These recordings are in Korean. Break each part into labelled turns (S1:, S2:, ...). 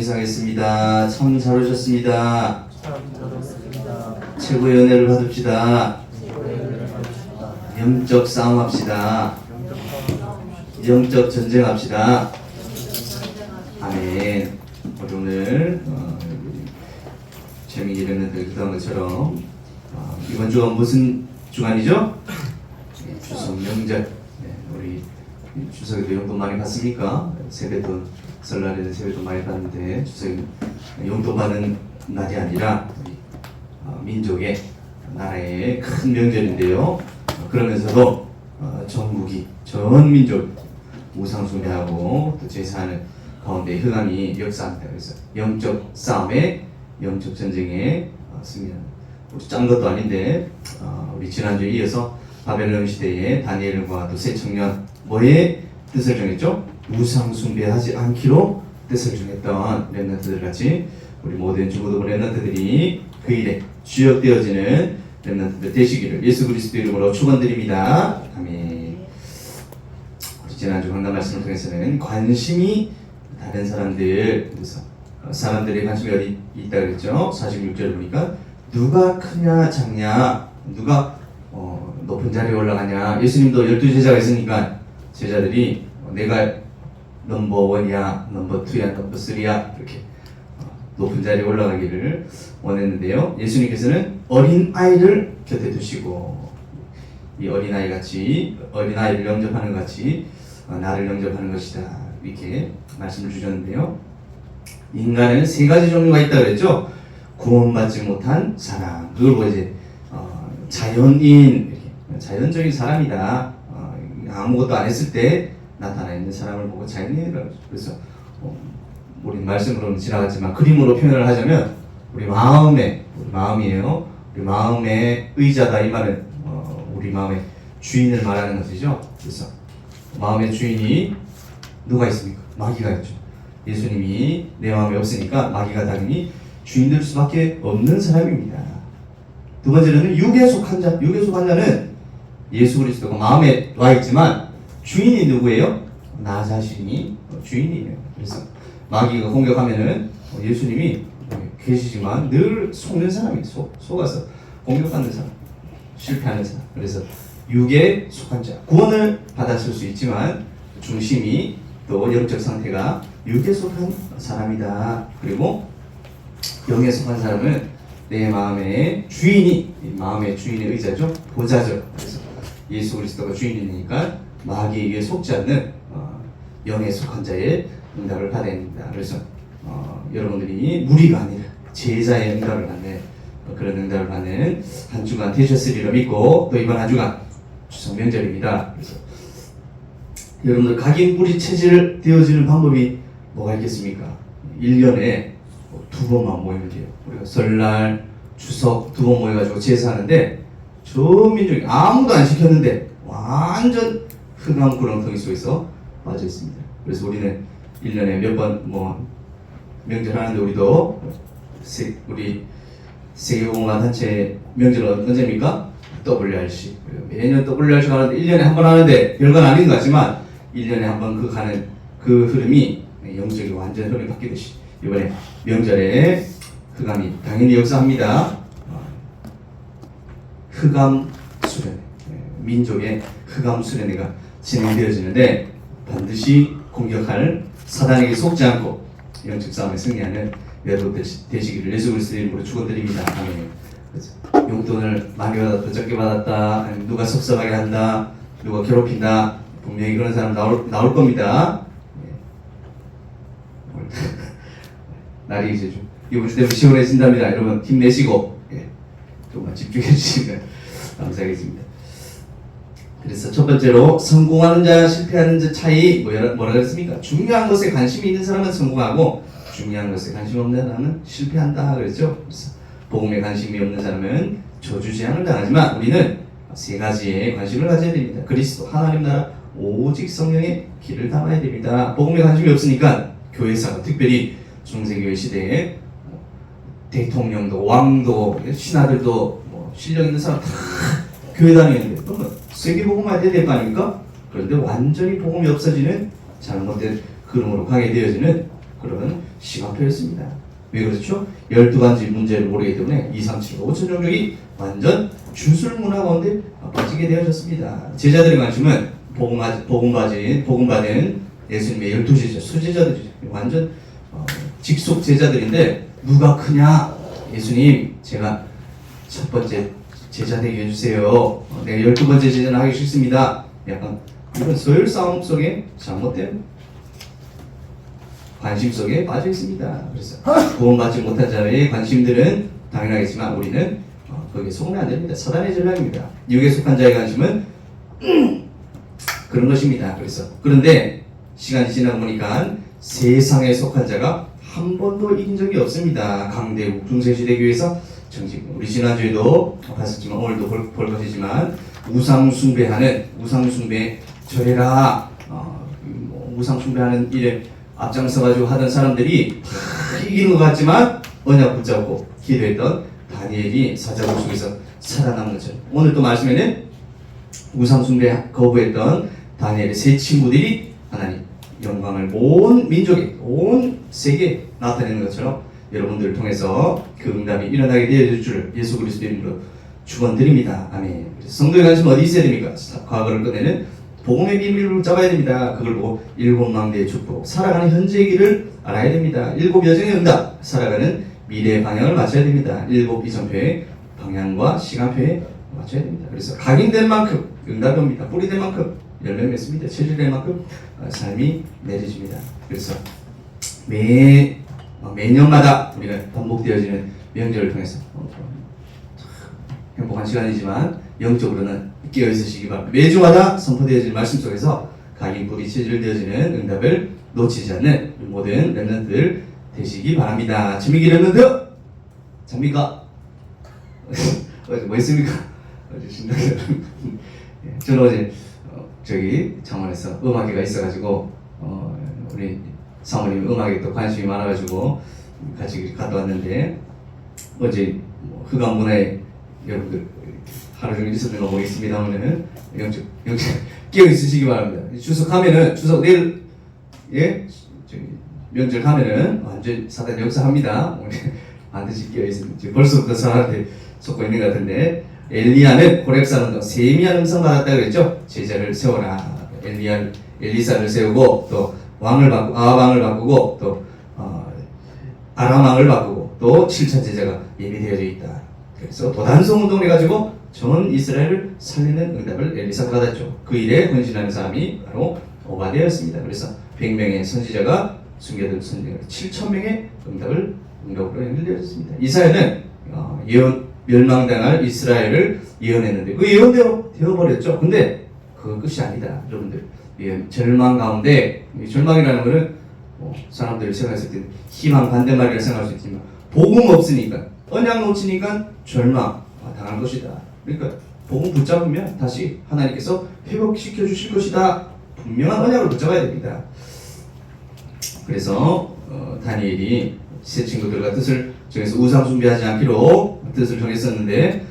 S1: 인사하겠습니다. 참 잘 오셨습니다.
S2: 잘하셨습니다.
S1: 최고의 은혜를 받읍시다. 영적 싸움합시다. 영적 전쟁합시다. 아멘. 우리 오늘 재미있게 랩런트들 기도한 것처럼 이번 주가 무슨 주간이죠? 추석 명절. 우리 추석에도 용돈 많이 받습니까? 세뱃돈, 설날에는 세뱃돈 많이 받는데 추석에 용돈 받는 날이 아니라 우리 민족의 나라의 큰 명절인데요. 그러면서도 전국이 전 민족 우상 숭배하고 또 제사하는 가운데 흑암이 역사합니다. 그래서 영적 싸움에 영적 전쟁에 승리하는 우리 짠 것도 아닌데 우리 지난주에 이어서 바벨론 시대에 다니엘과 또 새 청년 뭐의 뜻을 정했죠? 우상 숭배하지 않기로 뜻을 정했던 렘넌트들 같이 우리 모든 중고등부 렘넌트들이 그 일에 주역되어지는 렘넌트들 되시기를 예수 그리스도 이름으로 축원드립니다. 아멘. 우리 지난주 강단 말씀을 통해서는 관심이 다른 사람들, 그래서 사람들의 관심이 어디 있다 그랬죠? 46절을 보니까 누가 크냐 작냐, 누가 높은 자리에 올라가냐. 예수님도 12제자가 있으니까 제자들이 내가 넘버1이야, 넘버2야, 넘버3야 이렇게 높은 자리에 올라가기를 원했는데요. 예수님께서는 어린아이를 곁에 두시고 이 어린아이를 영접하는 것 같이 나를 영접하는 것이다 이렇게 말씀을 주셨는데요. 인간에는 세 가지 종류가 있다고 그랬죠. 구원받지 못한 사람, 그걸 보고 이제 자연인, 이렇게 자연적인 사람이다. 아무것도 안 했을 때 나타나 있는 사람을 보고 자연인이라고 하죠. 그래서 우리 말씀으로는 지나갔지만 그림으로 표현을 하자면 우리 마음이에요. 우리 마음의 의자다 이 말은 우리 마음의 주인을 말하는 것이죠. 그래서 마음의 주인이 누가 있습니까? 마귀가 있죠. 예수님이 내 마음에 없으니까 마귀가 당연히 주인 될 수밖에 없는 사람입니다. 두 번째로는 육에 속한 자. 육에 속한 자는 예수 그리스도가 마음에 와 있지만 주인이 누구예요? 나 자신이 주인이에요. 그래서 마귀가 공격하면은 예수님이 계시지만 늘 속는 사람이 속아서 공격하는 사람, 실패하는 사람. 그래서 육에 속한 자. 구원을 받았을 수 있지만 중심이 또 영적 상태가 육에 속한 사람이다. 그리고 영에 속한 사람은 내 마음의 주인이, 마음의 주인의 의자죠, 보좌죠. 그래서 예수 그리스도가 주인이니까 마귀에게 속지 않는 영에 속한 자의 응답을 받아야 됩니다. 그래서 여러분들이 무리가 아니라 제자의 응답을 받는 그런 응답을 받는 한 주간 되셨으리라 믿고 또 이번 한 주간 추석 명절입니다. 그래서 여러분들 각인 뿌리 체질 되어지는 방법이 뭐가 있겠습니까? 1년에 두 번만 모이면 돼요. 우리가 설날, 추석 두 번 모여가지고 제사하는데 전 민족이 아무도 안 시켰는데 완전 흑암 구렁텅이 속에서 빠져 있습니다. 그래서 우리는 1년에 몇 번 명절 하는데 우리도 우리 세계공헌 단체 명절은 언제입니까? WRC. 매년 WRC 가는데 1년에 한 번 하는데 별건 아닌 것 같지만 1년에 한 번 가는 그 흐름이 영적이 완전 흐름이 바뀌듯이 이번에 명절에 흑암이 당연히 역사합니다. 흑암 수련회, 민족의 흑암 수련회가 진행되어지는데 반드시 공격할 사단에게 속지 않고 영적 싸움에 승리하는 여러분 되시기를 예수 그리스도의 이름으로 축원드립니다. 아멘. 용돈을 많이 받았다, 적게 받았다, 누가 속상하게 한다, 누가 괴롭힌다, 분명히 그런 사람 나올 겁니다. 날이 이제 좀 이번 주 되면 시원해진답니다. 여러분 힘내시고 조금만 집중해 주시면 감사하겠습니다. 그래서 첫 번째로 성공하는 자, 실패하는 자 차이 뭐라 그랬습니까? 중요한 것에 관심이 있는 사람은 성공하고 중요한 것에 관심 없는 사람은 실패한다 그랬죠. 그래서 복음에 관심이 없는 사람은 저주재앙을 당하지만 우리는 세 가지에 관심을 가져야 됩니다. 그리스도, 하나님 나라, 오직 성령의 길을 담아야 됩니다. 복음에 관심이 없으니까 교회사가 특별히 중세교회 시대에 대통령도 왕도 신하들도 실력 있는 사람 다 교회 다니는데 그러면 세계복음화해야 될 거 아닙니까? 그런데 완전히 복음이 없어지는 잘못된 흐름으로 가게 되어지는 그런 시간표였습니다. 왜 그렇죠? 12가지 문제를 모르기 때문에 2, 3, 7, 5천 종족이 완전 주술 문화 가운데 빠지게 되어졌습니다. 제자들의 관심은 복음 받은 예수님의 12제자, 수제자들이죠. 완전 직속 제자들인데 누가 크냐? 예수님, 제가 첫 번째 제자 되게 해주세요. 내가 12번째 제자는 하기 싫습니다. 약간 이런 서열 싸움 속에 잘못된 관심 속에 빠져 있습니다. 그래서 구원받지 못한 자의 관심들은 당연하겠지만 우리는 거기에 속으면 안 됩니다. 사단의 전략입니다. 육에 속한 자의 관심은 그런 것입니다. 그런데 시간이 지나고 보니까 세상에 속한 자가 한 번도 이긴 적이 없습니다. 강대국 중세시대교회에서 정식 우리 지난주에도 봤었지만 오늘도 볼 것이지만 우상 숭배 절해라 우상 숭배하는 일에 앞장서가지고 하던 사람들이 다 이기는 것 같지만 언약 붙잡고 기도했던 다니엘이 사자굴 속에서 살아남은 것처럼 오늘 또 말씀에는 우상 숭배 거부했던 다니엘의 세 친구들이 하나님 영광을 온 민족에 온 세계에 나타내는 것처럼 여러분들을 통해서 그 응답이 일어나게 되어질 줄 예수 그리스도 이름으로 축원드립니다. 아멘. 성도의 관심 어디 있어야 됩니까? 과거를 끝내는 복음의 비밀을 잡아야 됩니다. 그걸 보고 일곱 망대의 축복, 살아가는 현재의 길을 알아야 됩니다. 일곱 여정의 응답, 살아가는 미래의 방향을 맞춰야 됩니다. 일곱 이정표의 방향과 시간표에 맞춰야 됩니다. 그래서 각인된 만큼 응답이 옵니다. 뿌리된 만큼 열매 맺습니다. 체질된 만큼 삶이 내려집니다. 그래서 매년마다 우리가 반복되어지는 명절을 통해서 행복한 시간이지만 영적으로는 깨어 있으시기 바랍니다. 매주마다 선포되어지는 말씀 속에서 각인 뿌리 체질되어지는 응답을 놓치지 않는 모든 렘넌트들 되시기 바랍니다. 재미기 렘넌트 잡니까? 어제 뭐 했습니까? 어제 신나게 저는 어제 저기 창원에서 음악회가 있어가지고 우리 사모님 음악에 또 관심이 많아가지고 같이 갔다 왔는데 어제 흑암 문화에 여러분들 하루 종일 있었던 거 보겠습니다만은 영적 깨어 있으시기 바랍니다. 추석 내일 명절 가면은 완전 사단 역사합니다. 반드시 깨어 있습니다. 벌써부터 사람한테 속고 있는 것 같은데 엘리야는 고렙산운동 세미한 음성 받았다고 그랬죠. 제자를 세워라. 엘리사를 세우고 또 왕을 바꾸고 아합왕을 바꾸고 또 아람왕을 바꾸고 또 7천 제자가 예비되어져 있다. 그래서 도단성 운동을 해가지고 전 이스라엘을 살리는 응답을 엘리사가 받았죠. 그 일에 헌신하는 사람이 바로 오바댜였습니다. 그래서 100명의 선지자가 숨겨둔 선지자가 7,000명의 응답으로 연결되었습니다. 이사야는 멸망당할 이스라엘을 예언했는데 그 예언대로 되어버렸죠. 근데 그건 끝이 아니다. 여러분들 절망 가운데 절망이라는 것은 사람들이 생각했을 때 희망 반대말이라 생각할 수 있지만 복음 없으니까 언약 놓치니까 절망 당할 것이다. 그러니까 복음 붙잡으면 다시 하나님께서 회복시켜 주실 것이다. 분명한 언약을 붙잡아야 됩니다. 그래서 다니엘이 세 친구들과 뜻을 정해서 우상 숭배하지 않기로 뜻을 정했었는데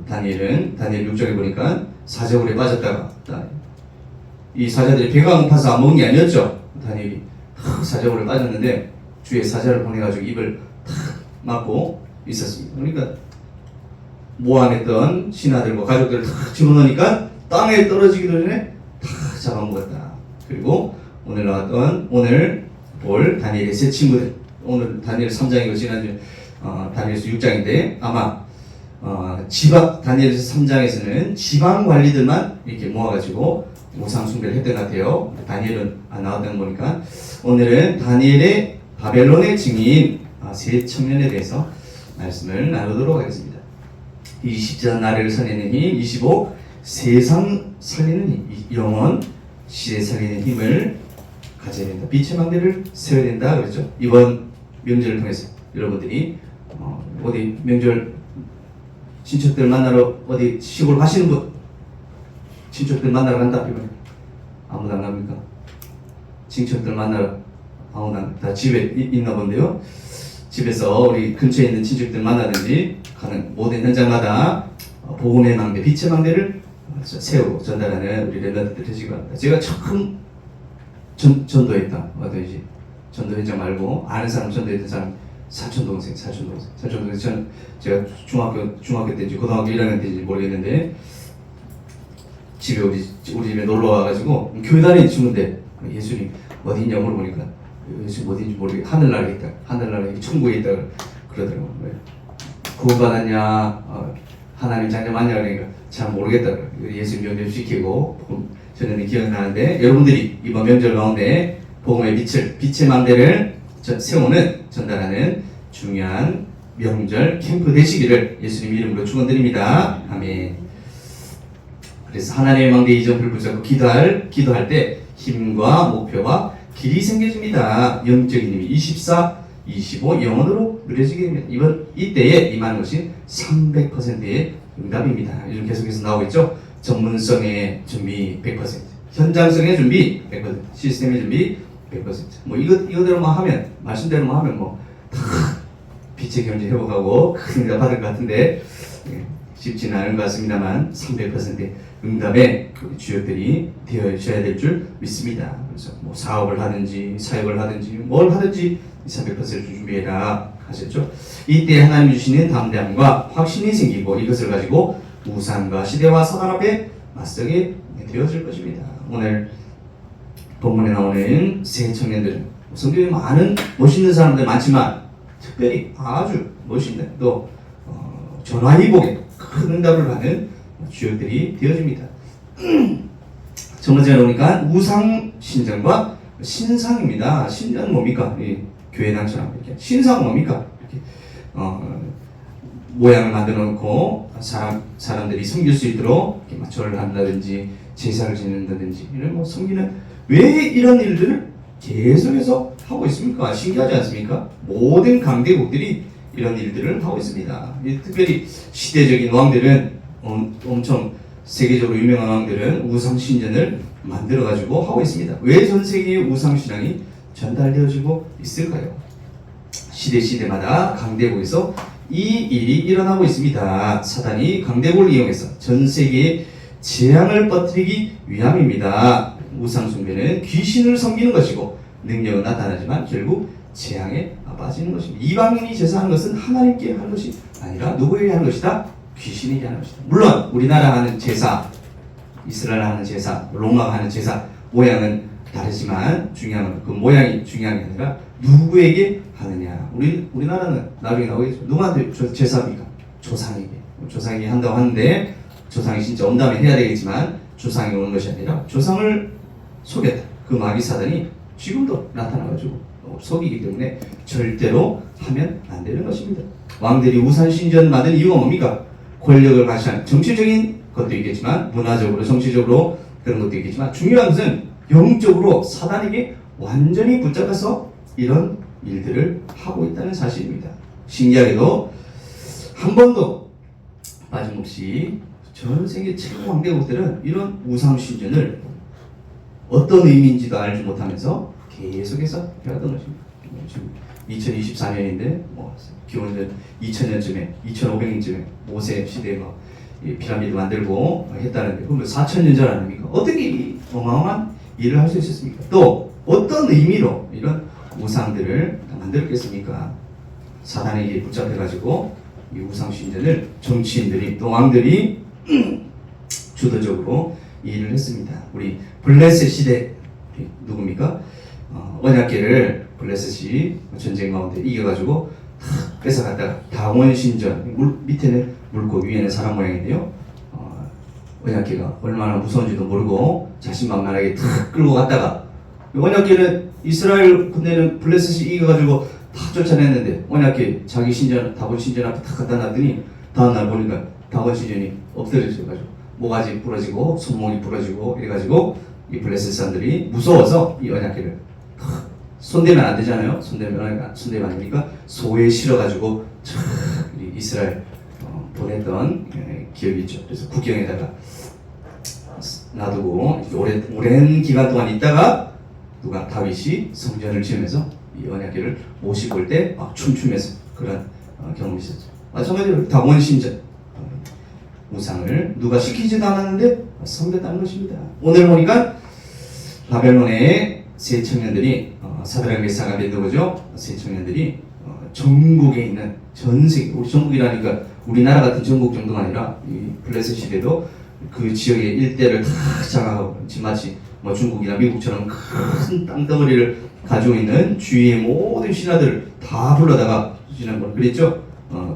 S1: 다니엘 6장에 보니까 사자굴에 빠졌다가 이 사자들이 배가 고파서 안 먹은 게 아니었죠. 다니엘이 사자굴에 빠졌는데 주의 사자를 보내가지고 입을 탁 막고 있었습니다. 그러니까 모함했던 신하들과 가족들을 탁 집어넣으니까 땅에 떨어지기도 전에 다 잡아먹었다. 그리고 오늘 볼 다니엘의 세 친구들, 오늘 다니엘 3장이고 지난주 다니엘서 6장인데 아마 다니엘서 3장에서는 지방 관리들만 이렇게 모아가지고 우상 숭배를 했던 것 같아요. 다니엘은 안 나왔다는 거 보니까 오늘은 다니엘의 바벨론의 증인 세 청년에 대해서 말씀을 나누도록 하겠습니다. 20자 나라를 살리는 힘, 25 세상 살리는 힘, 영원 시대 살리는 힘을 가져야 된다. 빛의 망대를 세워야 된다. 그렇죠? 이번 명절을 통해서 여러분들이 어디 명절 친척들 만나러 어디 시골 가시는 분 친척들 만나러 간다. 이번에 아무도 안 갑니까? 친척들 만나러 아무도 다 집에 있나 본데요. 집에서 우리 근처에 있는 친척들 만나든지 가는 모든 현장마다 복음의 망대, 빛의 망대를 세우고 전달하는 우리 렘넌트들 되시기 바랍니다. 제가 처음 전도했다. 어디지? 전도 현장 말고 아는 사람 전도했던 사람 사촌 동생. 제가 중학교 때인지 고등학교 1학년 때인지 모르겠는데 집에 우리 집에 놀러 와가지고 교회단에 주는데 예수님 어디 있냐 물어보니까 예수님 어디인지 모르겠. 하늘나라에 있다. 하늘나라에 천국에 있다 그러더라고. 왜? 구원받았냐? 하나님 자녀 맞냐? 그러니까 잘 모르겠다. 예수님 연결시키고 저는 기억나는데 여러분들이 이번 명절 가운데 복음의 빛의 망대를 세우는 전달하는 중요한 명절 캠프 되시기를 예수님 이름으로 축원드립니다. 아멘. 그래서 하나님의 망대 이점을 붙잡고 기도할 때 힘과 목표와 길이 생겨집니다. 영적인 힘이 24, 25 영원으로 누려지게 됩니다. 이때에 임하는 것이 300%의 응답입니다. 요즘 계속해서 나오겠죠. 전문성의 준비 100%, 현장성의 준비 100%, 시스템의 준비 100%. 뭐 이거대로만 하면 말씀대로만 하면 다 빛의 경제 회복하고 큰 응답 받을 것 같은데 쉽지는 않은 것 같습니다만 300%의 응답의 주역들이 되어셔야 될 줄 믿습니다. 그래서 뭐 사업을 하든지 사역을 하든지 뭘 하든지 300%를 준비해라 하셨죠. 이때 하나님 주시는 담대함과 확신이 생기고 이것을 가지고 우상과 시대와 사단 앞에 맞서게 되어질 것입니다. 오늘 본문에 나오는 새 청년들은 성경에 많은 멋있는 사람들 많지만 특별히 아주 멋있는 또 전화위복에 큰 응답을 받는 주역들이 되어집니다. 첫 번째로 보니까 우상 신전과 신상입니다. 신전은 뭡니까? 교회당처럼 이렇게 신상은 뭡니까? 이렇게 모양을 만들어 놓고 사람들이 섬길 수 있도록 이렇게 절을 한다든지 제사를 지낸다든지 이런 섬기는 왜 이런 일들을 계속해서 하고 있습니까? 신기하지 않습니까? 모든 강대국들이 이런 일들을 하고 있습니다. 특별히 시대적인 왕들은 엄청 세계적으로 유명한 왕들은 우상 신전을 만들어 가지고 하고 있습니다. 왜 전 세계의 우상 신앙이 전달되어지고 있을까요? 시대마다 강대국에서 이 일이 일어나고 있습니다. 사단이 강대국을 이용해서 전 세계에 재앙을 퍼뜨리기 위함입니다. 우상 숭배는 귀신을 섬기는 것이고 능력은 나타나지만 결국 재앙에 빠지는 것입니다. 이방인이 제사하는 것은 하나님께 하는 것이 아니라 누구에게 하는 것이다? 귀신에게 하는 것이다. 물론 우리나라 하는 제사, 이스라엘 하는 제사, 로마가 하는 제사 모양은 다르지만 중요한 건 그 모양이 중요한 게 아니라 누구에게 하느냐. 우리나라는 나중에 나오겠죠. 누구한테 제사입니까? 조상에게 한다고 하는데 조상이 진짜 온다면 해야 되겠지만 조상이 오는 것이 아니라 조상을 속였다. 그 마귀 사단이 지금도 나타나가지고 속이기 때문에 절대로 하면 안 되는 것입니다. 왕들이 우상 신전 만든 이유가 뭡니까? 권력을 과시한 정치적인 것도 있겠지만 문화적으로 정치적으로 그런 것도 있겠지만 중요한 것은 영적으로 사단에게 완전히 붙잡아서 이런 일들을 하고 있다는 사실입니다. 신기하게도 한 번도 빠짐없이 전 세계 최고 강대국들은 이런 우상 신전을 어떤 의미인지도 알지 못하면서 계속해서 해왔던 것입니다. 지금 2024년인데 기원전 2000년쯤에 2500년쯤에 모세 시대에 피라미드 만들고 했다는데 그러면 4000년 전 아닙니까? 어떻게 이 어마어마한 일을 할 수 있었습니까? 또 어떤 의미로 이런 우상들을 만들었겠습니까? 사단에게 붙잡혀가지고 이 우상 신전을 정치인들이 또 왕들이 주도적으로 이 일을 했습니다. 우리 블레셋 시대 누굽니까? 언약궤를 블레셋이 전쟁 가운데 이겨가지고 뺏어갔다가 다원 신전 밑에는 물고 위에는 사람 모양인데요. 언약궤가 얼마나 무서운지도 모르고 자신만만하게 탁 끌고 갔다가 언약궤는 이스라엘 군대는 블레셋이 이겨가지고 다 쫓아냈는데 언약궤 자기 신전 다원 신전 앞에 탁 갖다 놨더니 다음날 보니까 다원 신전이 엎드려져가지고 모가지 부러지고 손목이 부러지고 이래가지고 이 블레셋 사람들이 무서워서 이 언약궤를 손대면 안 되잖아요. 손대면 안 되니까 소에 실어가지고 이스라엘 보냈던 기억이 있죠. 그래서 국경에다가 놔두고 오랜 기간 동안 있다가 다윗이 성전을 지으면서 이 언약궤를 모시고 올 때 막 춤추면서 그런 경험이 있었죠. 마찬가지로 다원 신전 우상을 누가 시키지도 않았는데 섬겼다는 것입니다. 오늘 보니까 바벨론의 세 청년들이 사드락 메사가 벤드고죠. 세 청년들이 전국에 있는 전 세계, 우리 전국이라니까 우리나라 같은 전국 정도가 아니라 이 블레셋 시대도 그 지역의 일대를 다 장악하고 마치 뭐 중국이나 미국처럼 큰 땅덩어리를 가지고 있는 주위의 모든 신하들을 다 불러다가 지난번 그랬죠.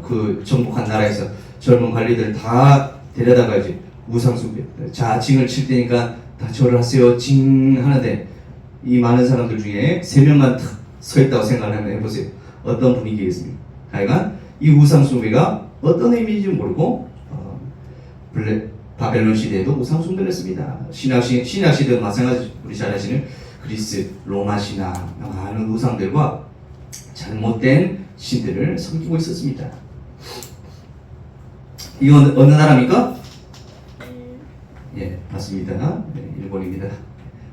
S1: 그 정복한 나라에서 젊은 관리들 다 데려다가 이제 우상숭배, 자 징을 칠 테니까 다 절을 하세요 징 하는데 이 많은 사람들 중에 3명만 탁 서 있다고 생각을 한번 해보세요. 어떤 분위기겠습니까? 하여간 이 우상숭배가 어떤 의미인지 모르고 바벨론 시대에도 우상숭배를 했습니다. 신약 시대도 마찬가지. 우리 잘 아시는 그리스, 로마 신화 많은 우상들과 잘못된 신들을 섬기고 있었습니다. 이건 어느 나라입니까? 예, 맞습니다. 네, 일본입니다.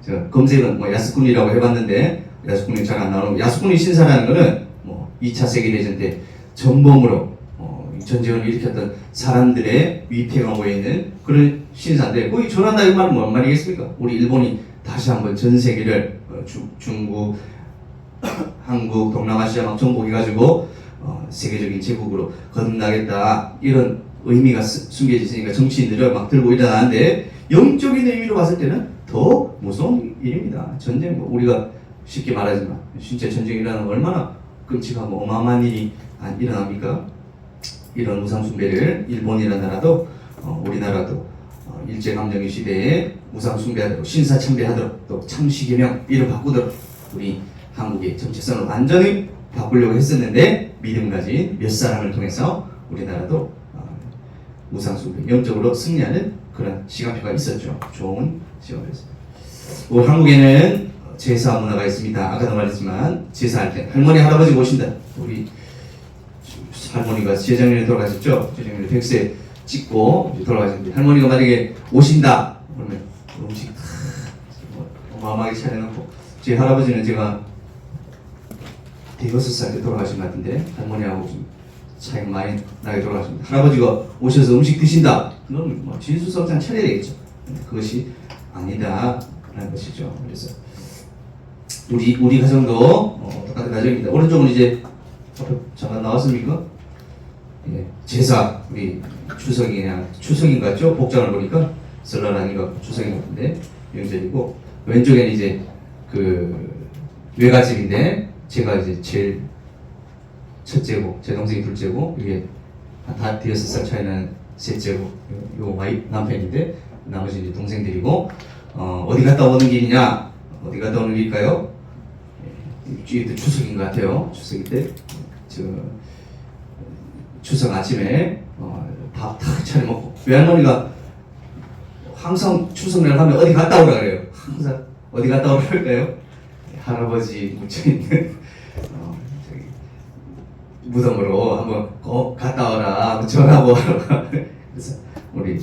S1: 제가 검색은 뭐 야스쿠니라고 해봤는데 야스쿠니 잘 안 나오고, 야스쿠니 신사라는 거는 뭐 2차 세계대전 때 전범으로 전쟁을 일으켰던 사람들의 위패가 모여있는 그런 신사인데, 거기 전한다 이 말은 뭔 말이겠습니까? 우리 일본이 다시 한번 전 세계를 중국, 한국, 동남아시아 막 정복해가지고 세계적인 제국으로 거듭나겠다 이런 의미가 숨겨져 있으니까 정치인들을 막 들고 일어나는데, 영적인 의미로 봤을 때는 더 무서운 일입니다. 전쟁, 뭐 우리가 쉽게 말하지만 진짜 전쟁이 일어나면 얼마나 끔찍하고 어마어마한 일이 일어납니까? 이런 우상숭배를 일본이라는 나라도 우리나라도 일제강점기 시대에 우상숭배하도록 신사참배하도록 또 참시계명 이름 바꾸도록 우리 한국의 정체성을 완전히 바꾸려고 했었는데, 믿음 가진 몇 사람을 통해서 우리나라도 우상숭배 영적으로 승리하는 그런 시간표가 있었죠. 좋은 시간표였습니다. 우리 한국에는 제사 문화가 있습니다. 아까도 말했지만 제사할 때 할머니 할아버지 오신다. 우리 할머니가 재작년에 돌아가셨죠. 재작년에 100세 찍고 돌아가셨는데, 할머니가 만약에 오신다 그러면 음식 어마어마하게 차려놓고, 제 할아버지는 제가 대여섯 살 때 돌아가신 것 같은데 할머니하고 좀 차이가 많이 나게 돌아가십니다. 할아버지가 오셔서 음식 드신다. 그럼 뭐 진수성찬 차려야 되겠죠. 그것이 아니다라는 것이죠. 그래서 우리 가정도 똑같은 가정입니다. 오른쪽은 이제 잠깐 나왔습니까? 예, 제사, 우리 추석인 것 같죠? 복장을 보니까 설날 아닌가 추석인 것 같은데 명절이고, 왼쪽에는 이제 그 외갓집인데 제가 이제 제일 첫째고 제 동생이 둘째고, 이게 다 6살 차이는 셋째고, 요 남편인데 나머지 이제 동생들이고, 어디 갔다 오는 길이냐? 어디 갔다 오는 길일까요? 예, 추석인 것 같아요. 추석일 때 추석 아침에 밥 다 차려 먹고, 외할머니가 항상 추석날 가면 어디 갔다 오라 그래요. 항상 어디 갔다 오라 그럴까요? 할아버지 묻혀있는 무덤으로 한번 갔다 오라 전하고 그래서 우리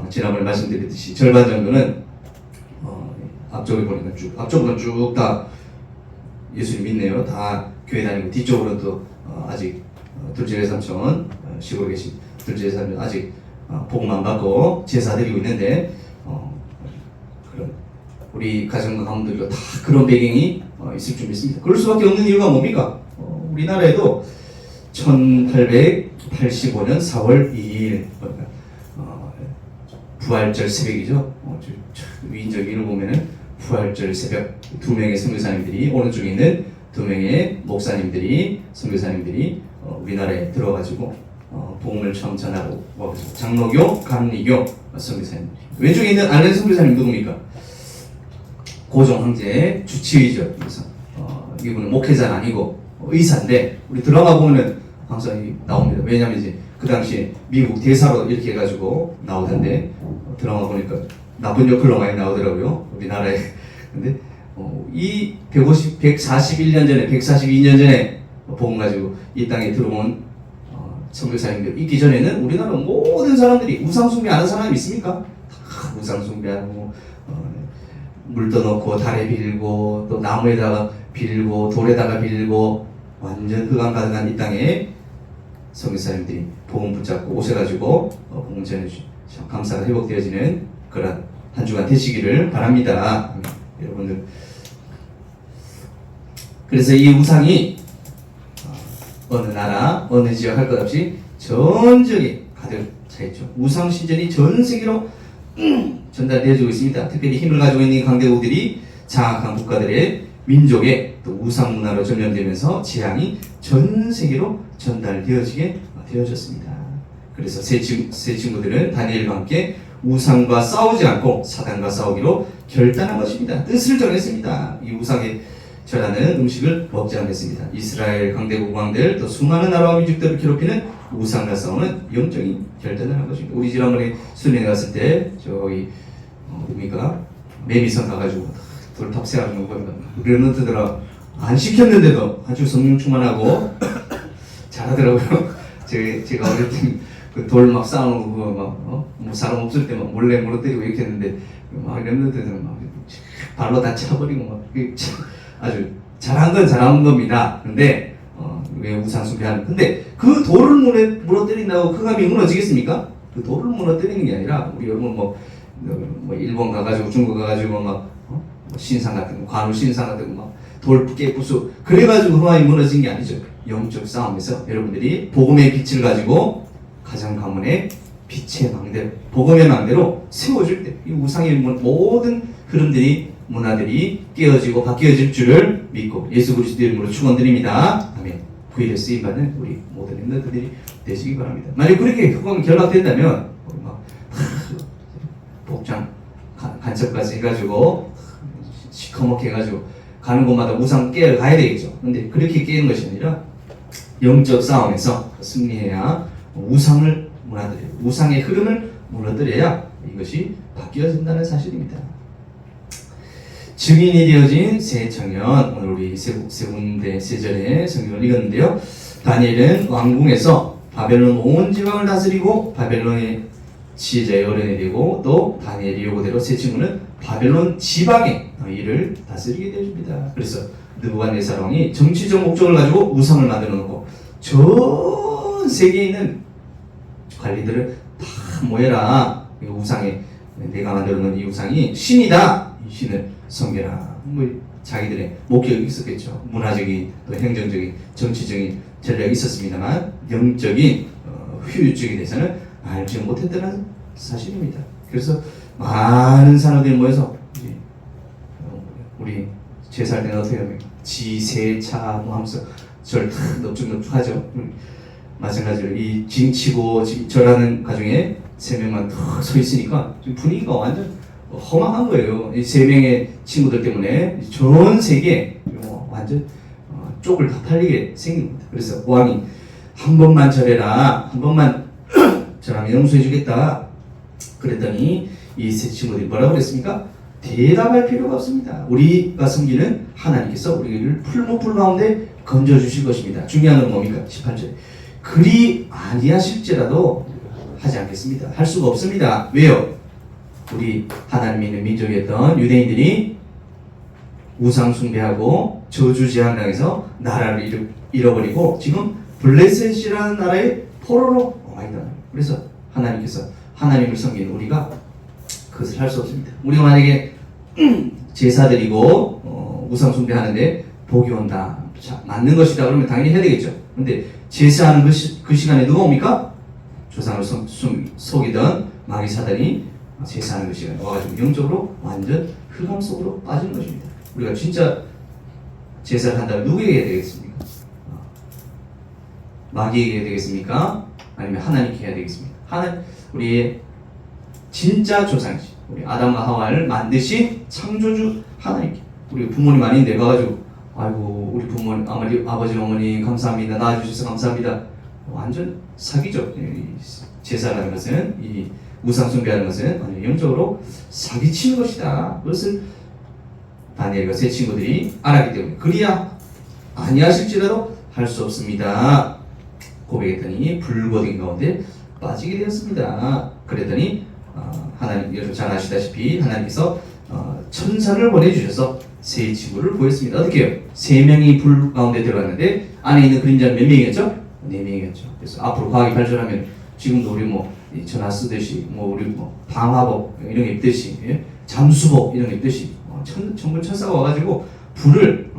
S1: 지난번에 말씀드렸듯이 절반 정도는 앞쪽에 보니까 앞쪽으로는 쭉 다 예수님 믿네요. 다 교회 다니고, 뒤쪽으로는 또 아직 둘째 외삼촌 시골에 계신 둘째 외삼촌 아직 복음만 받고 제사 드리고 있는데, 그런 우리 가정과 가문들도 다 그런 배경이 있을 줄 믿습니다. 그럴 수밖에 없는 이유가 뭡니까? 우리나라에도 1885년 4월 2일 부활절 새벽이죠. 위인절 일을 보면은 부활절 새벽 2명의 선교사님들이, 오른쪽에 있는 2명의 목사님들이 선교사님들이 우리나라에 들어가지고 복음을 처음 전하고, 장로교, 감리교 선교사님. 왼쪽에 있는 아는 선교사님 누굽니까? 고종 황제 주치의죠. 그래서 이분은 목회자는 아니고 의사인데, 우리 드라마 보면은 항상 나옵니다. 왜냐면 이제 그 당시에 미국 대사로 이렇게 해가지고 나오던데, 드라마 보니까 나쁜 역할로 많이 나오더라고요. 우리나라에. 근데 이 141년 전에, 142년 전에 복음 가지고 이 땅에 들어온 선교사님들 있기 전에는 우리나라 모든 사람들이 우상숭배 하는 사람이 있습니까? 다 우상숭배하고 물 떠놓고 달에 빌고 또 나무에다가 빌고 돌에다가 빌고, 완전 흑암 가득한 이 땅에 선교사님들이 복음 붙잡고 오셔가지고 복음 전해주시고 감사가 회복되어지는 그런 한 주간 되시기를 바랍니다. 여러분들 그래서 이 우상이 어느 나라, 어느 지역 할 것 없이 전 지역에 가득 차 있죠. 우상 신전이 전 세계로 전달되어지고 있습니다. 특별히 힘을 가지고 있는 강대국들이 장악한 국가들의 민족의 또 우상 문화로 전염되면서 재앙이 전 세계로 전달되어지게 되어졌습니다. 그래서 세 친구들은 다니엘과 함께 우상과 싸우지 않고 사단과 싸우기로 결단한 것입니다. 뜻을 정했습니다. 이 우상에 절하는 음식을 먹지 않겠습니다. 이스라엘 강대국 왕들 또 수많은 나라와 민족들을 괴롭히는 우상과 싸우는 영적인 결단을 한 것입니다. 우리 지난번에 수련회 갔을 때 저기 우리가 매미선 가가지고 돌탑 세워가지고 르너트더라 안 시켰는데도 아주 성령 충만하고 잘하더라고요. 제가 어릴 때 그 돌 막 쌓아놓고 뭐 사람 없을 때 막 몰래 무너뜨리고 이렇게 했는데 막 르너트들은 막 발로 다 차버리고 막 아주 잘한 건 잘한 겁니다. 근데 왜 우상 숭배하는? 근데 그 돌을 무너뜨린다고 그 감이 무너지겠습니까? 그 돌을 무너뜨리는 게 아니라 우리 여러분 뭐 일본 가가지고 중국 가가지고 막 신상 같은 거, 관우 신상 같은 거 막 돌 깨부수 그래가지고 흥함이 무너진 게 아니죠. 영적 싸움에서 여러분들이 복음의 빛을 가지고 가정 가문의 빛의 망대로 복음의 망대로 세워줄 때 이 우상의 모든 흐름들이 문화들이 깨어지고 바뀌어질 줄을 믿고 예수 그리스도 이름으로 축원드립니다. 아멘. 구일에 쓰임받는 우리 모든 엠너들이 되시기 바랍니다. 만약 그렇게 흑암이 결합된다면 막 복장 간첩까지 해가지고 시커멓게 해가지고 가는 곳마다 우상 깨어 가야 되겠죠. 근데 그렇게 깨는 것이 아니라 영적 싸움에서 승리해야 우상을 무너뜨려야 우상의 흐름을 무너뜨려야 이것이 바뀌어진다는 사실입니다. 증인이 되어진 세 청년, 오늘 우리 세 군데 세 절의 성경을 읽었는데요. 다니엘은 왕궁에서 바벨론 온 지방을 다스리고 바벨론의 지혜자의 어른이 되고 또 다니엘이 요구대로 세 친구는 바벨론 지방의 일을 다스리게 되어집니다. 그래서 느부갓네살 왕이 정치적 목적을 가지고 우상을 만들어 놓고 전 세계에 있는 관리들을 다 모여라. 이 우상에 내가 만들어 놓은 이 우상이 신이다. 이 신을 섬겨라. 뭐 자기들의 목적이 있었겠죠. 문화적인 또 행정적인 정치적인 전략이 있었습니다만 영적인 효율적에 대해서는 알지 못했다는 사실입니다. 그래서 많은 사람들이 모여서 이제 우리 제사할 때는 어떻게 합니까? 지세차 뭐 하면서 절 넙죽넙죽하죠. 마찬가지로 이 징치고 절하는 가중에 세 명만 더 서 있으니까 분위기가 완전 허망한 거예요. 이 세 명의 친구들 때문에 전 세계에 완전 쪽을 다 팔리게 생깁니다. 그래서 왕이 한 번만 절해라, 한 번만 절하면 용서해주겠다. 그랬더니 이 세 친구들이 뭐라고 그랬습니까? 대답할 필요가 없습니다. 우리가 섬기는 하나님께서 우리를 풀무불 가운데 건져주실 것입니다. 중요한 건 뭡니까? 18절에 그리 아니하실지라도 하지 않겠습니다. 할 수가 없습니다. 왜요? 우리 하나님 믿는 민족이었던 유대인들이 우상 숭배하고 저주제한당해서 나라를 잃어버리고 지금 블레셋이라는 나라의 포로로 와 있다. 그래서 하나님께서 하나님을 섬기는 우리가 그것을 할 수 없습니다. 우리가 만약에 제사 드리고 우상 숭배하는데 복이 온다, 자, 맞는 것이다 그러면 당연히 해야 되겠죠. 근데 제사하는 그 시간에 누가 옵니까? 조상을 속이던 마귀 사단이 제사하는 그 시간에 와가지고 영적으로 완전 흑암 속으로 빠지는 것입니다. 우리가 진짜 제사를 한다면 누구에게 해야 되겠습니까? 마귀에게 해야 되겠습니까? 아니면 하나님께 해야 되겠습니까? 우리의 진짜 조상이시 우리 아담과 하와를 만드신 창조주 하나님께. 우리 부모님 아닌데 가가지고 아이고 우리 부모님 아버지 어머니 감사합니다, 낳아주셔서 감사합니다. 완전 사기죠. 제사라는 것은 이 우상 숭배하는 것은 영적으로 사기치는 것이다. 그것을 다니엘과 세 친구들이 알았기 때문에 그리야 아니하실지라도 할 수 없습니다. 고백했더니 불거딘 가운데 빠지게 되었습니다. 그랬더니 하나님 여러분 잘 아시다시피 하나님께서 천사를 보내주셔서 세 친구를 구했습니다. 어떻게 해요? 세 명이 불 가운데 들어갔는데 안에 있는 그림자는 몇 명이었죠? 4명이었죠. 그래서 앞으로 과학이 발전하면 지금도 우리 전화 쓰듯이 우리 방화복 이런 게 입듯이 잠수복 이런 게 입듯이 천군 천사가 와가지고 불을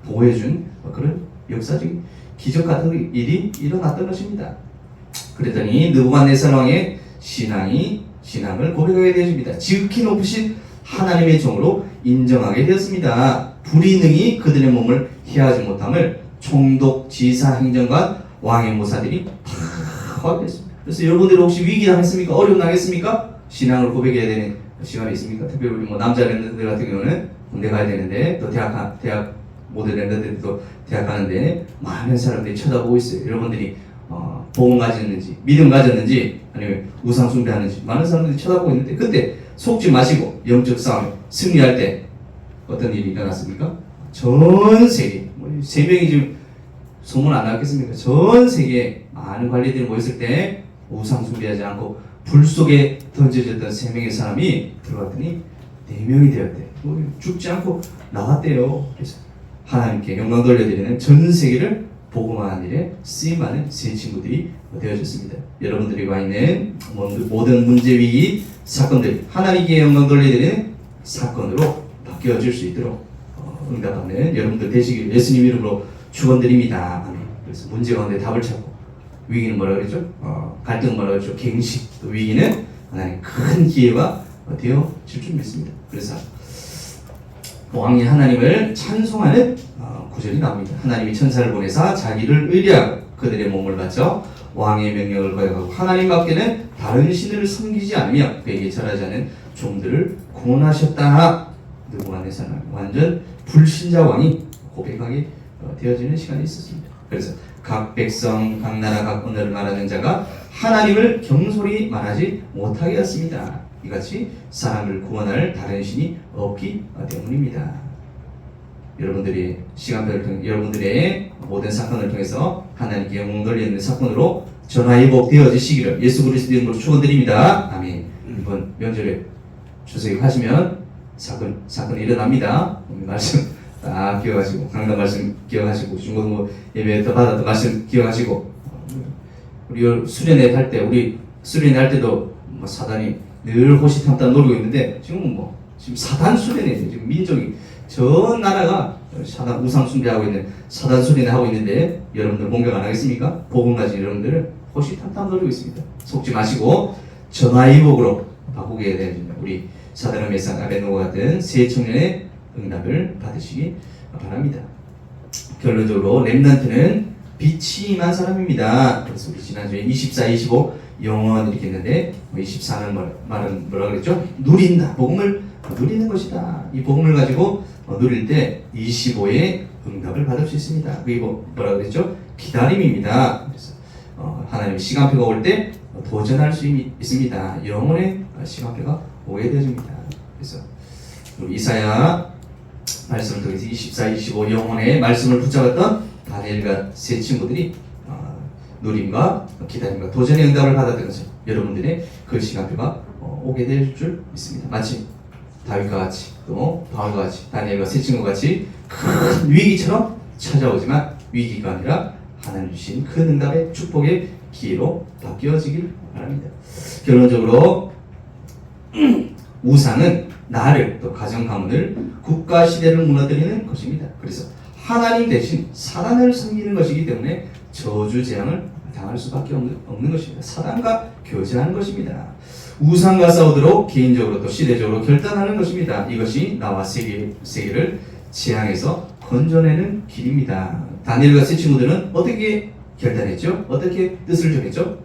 S1: 보호해준 그런 역사적인 기적 같은 일이 일어났던 것입니다. 그랬더니 느부갓네살 왕의 신앙을 고백하게 되어집니다. 지극히 높으신 하나님의 종으로 인정하게 되었습니다. 불이 능히 그들의 몸을 해하지 못함을 총독, 지사, 행정관, 왕의 모사들이 다 확인했습니다. 그래서 여러분들이 혹시 위기 당했습니까? 어려움 당했습니까? 신앙을 고백해야 되는 시간이 있습니까? 특별히 우리 뭐 남자 랩런들 같은 경우는 군대 가야 되는데 또 대학 모든 랩런들이 또 대학 가는데 많은 사람들이 쳐다보고 있어요. 여러분들이 복음 가졌는지, 믿음 가졌는지, 아니면 우상 숭배하는지 많은 사람들이 쳐다보고 있는데 그때 속지 마시고 영적 싸움에 승리할 때 어떤 일이 일어났습니까? 전 세계, 세 명이 지금 소문 안 나겠습니까? 전 세계에 많은 관리들이 모였을 때 우상 숭배하지 않고 불 속에 던져졌던 세 명의 사람이 들어갔더니 4명이 되었대. 죽지 않고 나왔대요. 그래서 하나님께 영광 돌려드리는 전 세계를 복음화하는 일에 쓰임받는 세 친구들이 되어졌습니다. 여러분들이 와 있는 모든 문제, 위기, 사건들이 하나님께 영광 돌려드리는 사건으로 바뀌어질 수 있도록 응답하는 여러분들 되시길 예수님 이름으로 축원드립니다. 아멘. 그래서 문제 가운데 답을 찾고 위기는 뭐라 그랬죠? 갈등은 뭐라 그랬죠? 갱식. 또 위기는 하나님 큰 기회가 되어질 줄 믿습니다. 그래서 왕이 하나님을 찬송하는 구절이 나옵니다. 하나님이 천사를 보내사 자기를 의뢰하고 그들의 몸을 바쳐 왕의 명령을 거역하고 하나님 밖에는 다른 신을 섬기지 않으며 그에게 절하지 않은 종들을 구원하셨다. 느부갓네살 완전 불신자 왕이 고백하게 되어지는 시간이 있었습니다. 그래서 각 백성, 각 나라, 각 언어를 말하는 자가 하나님을 경솔히 말하지 못하게 했습니다. 이같이 사람을 구원할 다른 신이 없기 때문입니다. 여러분들이 시간별을 통해 여러분들의 모든 사건을 통해서 하나님께 영광 돌리는 사건으로 전화위복되어지시기를 예수 그리스도 이름으로 축원드립니다. 아멘. 이번 명절에 주석하시면 사건이 일어납니다. 말씀 딱 기억하시고 강단 말씀 기억하시고 중고등부 예배 때 받았던 말씀 기억하시고 우리 수련회 할 때 우리 수련회 할 때도 뭐 사단이 늘 호시탐탐 노리고 있는데 지금 사단 수련회 지금 민족이 전 나라가 사단 우상 숭배하고 있는 사단 수련회 하고 있는데 여러분들 공격 안 하겠습니까? 복음 가진 여러분들은 호시탐탐 노리고 있습니다. 속지 마시고 전화위복으로 바꾸게 되는 우리 사단의 메상 아벤노고 같은 세 청년의 응답을 받으시기 바랍니다. 결론적으로 렘넌트는 빛이 임한 사람입니다. 그래서 우리 지난주에 24, 25 영원 이렇게 했는데 24는 말은 뭐라 그랬죠? 누린다. 복음을 누리는 것이다. 이 복음을 가지고 누릴 때 25의 응답을 받을 수 있습니다. 그게 뭐라 그랬죠? 기다림입니다. 그래서 하나님의 시간표가 올 때 도전할 수 있습니다. 영원의 시간표가 오게 되어집니다. 그래서 우리 이사야 말씀을 통해서 24, 25 영혼의 말씀을 붙잡았던 다니엘과 세 친구들이 누림과 기다림과 도전의 응답을 받았던 것을 여러분들의 그 시간표가 오게 될 줄 믿습니다. 마치 다윗과 같이 또 바울과 같이 다니엘과 세 친구와 같이 큰 위기처럼 찾아오지만 위기가 아니라 하나님 주신 큰 응답의 축복의 기회로 바뀌어지길 바랍니다. 결론적으로 우상은 나를 또 가정 가문을 국가 시대를 무너뜨리는 것입니다. 그래서 하나님 대신 사단을 섬기는 것이기 때문에 저주 재앙을 당할 수밖에 없는 것입니다. 사단과 교제하는 것입니다. 우상과 싸우도록 개인적으로 또 시대적으로 결단하는 것입니다. 이것이 나와 세계를 재앙에서 건져내는 길입니다. 다니엘과 세 친구들은 어떻게 결단했죠? 어떻게 뜻을 정했죠?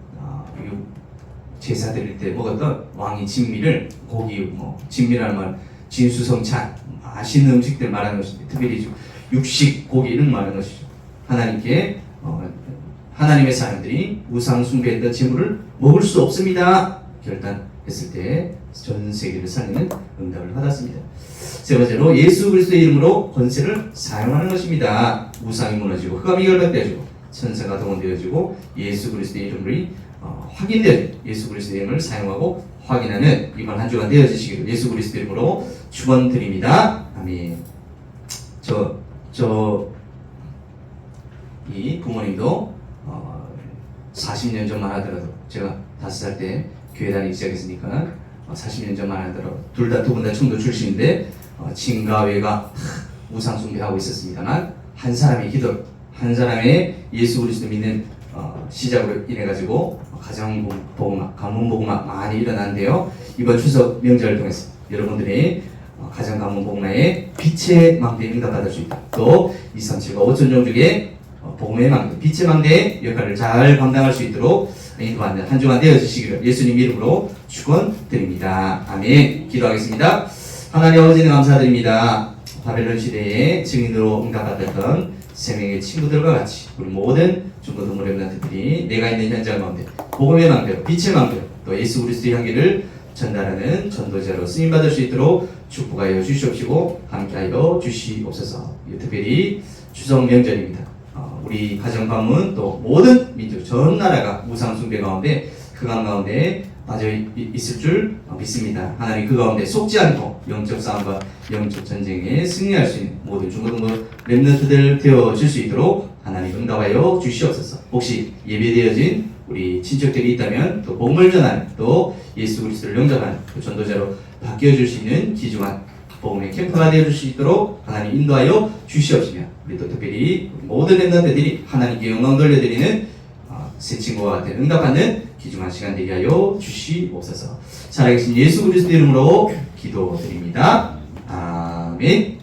S1: 제사 드릴 때 먹었던 왕이 진미를 고기 진미라는 말 진수성찬 맛있는 음식들 말하는 것입니다. 특별히 육식 고기 이런 말하는 것이죠. 하나님께 하나님의 사람들이 우상 숭배했던 제물을 먹을 수 없습니다. 결단했을 때 전 세계를 살리는 응답을 받았습니다. 세 번째로 예수 그리스도의 이름으로 권세를 사용하는 것입니다. 우상이 무너지고 흑암이 결박되어지고 천사가 동원되어지고 예수 그리스도의 이름으로 확인된 예수 그리스도의 이름을 사용하고 확인하는 이번 한 주간 되어지시기를 예수 그리스도의 이름으로 축원드립니다. 아멘. 이 부모님도 40년 전만 하더라도 제가 5살 때 교회 다니기 시작했으니까 40년 전만 하더라도 두 분 다 청도 출신인데 진가 외가 우상 숭배하고 있었습니다만 한 사람의 기도, 한 사람의 예수 그리스도 믿는 시작으로 인해 가지고 가정 복음화, 가문 복음화 많이 일어났는데요. 이번 추석 명절을 통해서 여러분들이 가정 가문 복음화의 빛의 망대에 응답받을 수 있다. 또 237과 5천종 중에 복음의 망대, 빛의 망대의 역할을 잘 감당할 수 있도록 인도하는 한 주간 되어주시기를 예수님 이름으로 축원드립니다. 아멘. 기도하겠습니다. 하나님 아버지는 감사드립니다. 바벨론 시대에 증인으로 응답받았던 세 명의 친구들과 같이 우리 모든 중고 동물 렘넌트들이 내가 있는 현장 가운데 복음의 망대로 빛의 망대로 또 예수 그리스도의 향기를 전달하는 전도자로 쓰임받을 수 있도록 축복하여 주시옵시고 함께하여 주시옵소서. 특별히 추석 명절입니다. 우리 가정 가문 또 모든 민족 전 나라가 우상 숭배 가운데 흑암 가운데 빠져 있을 줄 믿습니다. 하나님 그 가운데 속지 않고 영적 싸움과 영적 전쟁에 승리할 수 있는 모든 중고등부 렘넌트들 되어줄 수 있도록 하나님 응답하여 주시옵소서. 혹시 예배되어진 우리 친척들이 있다면 또 복음을 전하는 또 예수 그리스도를 영접하는 또 전도자로 바뀌어줄 수 있는 귀중한 복음의 캠프가 되어줄 수 있도록 하나님 인도하여 주시옵시며 우리 또 특별히 모든 렘넌트들이 하나님께 영광 돌려드리는 새 친구와 같은 응답받는 귀중한 시간 되게 하여 주시옵소서. 살아계신 예수 그리스도 이름으로 기도드립니다. 아멘.